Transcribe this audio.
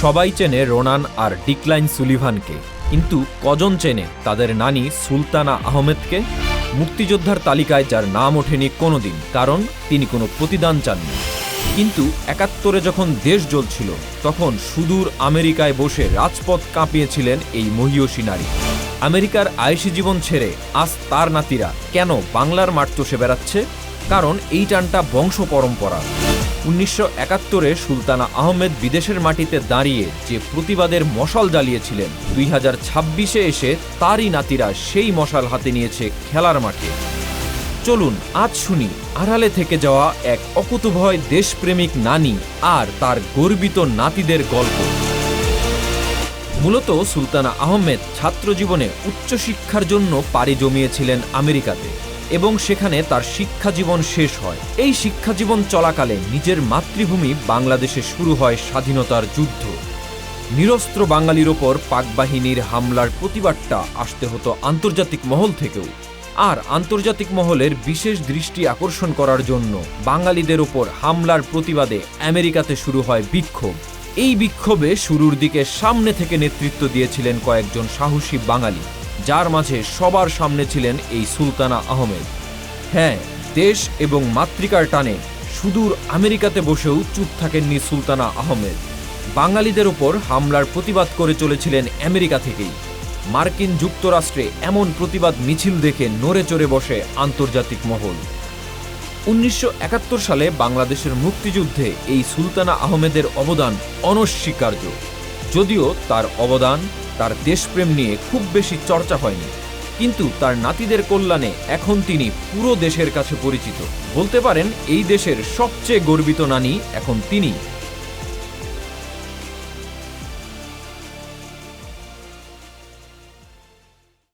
সবাই চেনে রোনান আর ডিক্লাইন সুলিভানকে, কিন্তু কজন চেনে তাদের নানি সুলতানা আহমেদকে? মুক্তিযোদ্ধার তালিকায় যার নাম ওঠেনি কোনোদিন, কারণ তিনি কোনো প্রতিদান চাননি। কিন্তু ৭১-এ যখন দেশ জ্বলছিল, তখন সুদূর আমেরিকায় বসে রাজপথ কাঁপিয়েছিলেন এই মহীয়সী নারী। আমেরিকার আয়েশি জীবন ছেড়ে আজ তার নাতিরা কেন বাংলার মাঠ চষে বেড়াচ্ছে? কারণ এই টানটা বংশ পরম্পরা। ১৯৭১-এ সুলতানা আহমেদ বিদেশের মাটিতে দাঁড়িয়ে যে প্রতিবাদের মশাল জ্বালিয়েছিলেন, ২০২৬-এ এসে তারই নাতিরা সেই মশাল হাতে নিয়েছে খেলার মাঠে। চলুন আজ শুনি আড়ালে থেকে যাওয়া এক অকুতোভয় দেশপ্রেমিক নানী আর তার গর্বিত নাতিদের গল্প। মূলত সুলতানা আহমেদ ছাত্রজীবনে উচ্চশিক্ষার জন্য পাড়ি জমিয়েছিলেন আমেরিকাতে, এবং সেখানে তার শিক্ষাজীবন শেষ হয়। এই শিক্ষাজীবন চলাকালে নিজের মাতৃভূমি বাংলাদেশে শুরু হয় স্বাধীনতার যুদ্ধ। নিরস্ত্র বাঙালির ওপর পাক বাহিনীর হামলার প্রতিবাদটা আসতে হতো আন্তর্জাতিক মহল থেকেও, আর আন্তর্জাতিক মহলের বিশেষ দৃষ্টি আকর্ষণ করার জন্য বাঙালিদের ওপর হামলার প্রতিবাদে আমেরিকাতে শুরু হয় বিক্ষোভ। এই বিক্ষোভে শুরুর দিকে সামনে থেকে নেতৃত্ব দিয়েছিলেন কয়েকজন সাহসী বাঙালি, যার মাঝে সবার সামনে ছিলেন এই সুলতানা আহমেদ। হ্যাঁ, দেশ এবং মাতৃকার টানে সুদূর আমেরিকাতে বসেও চুপ থাকেননি সুলতানা আহমেদ। বাঙালিদের ওপর হামলার প্রতিবাদ করে চলেছিলেন আমেরিকা থেকেই। মার্কিন যুক্তরাষ্ট্রে এমন প্রতিবাদ মিছিল দেখে নড়ে চড়ে বসে আন্তর্জাতিক মহল। ১৯৭১ সালে বাংলাদেশের মুক্তিযুদ্ধে এই সুলতানা আহমেদের অবদান অনস্বীকার্য। যদিও তার অবদান, তার দেশপ্রেম নিয়ে খুব বেশি চর্চা হয়নি, কিন্তু তার নাতিদের কল্যাণে এখন তিনি পুরো দেশের কাছে পরিচিত। বলতে পারেন এই দেশের সবচেয়ে গর্বিত নানী এখন তিনি।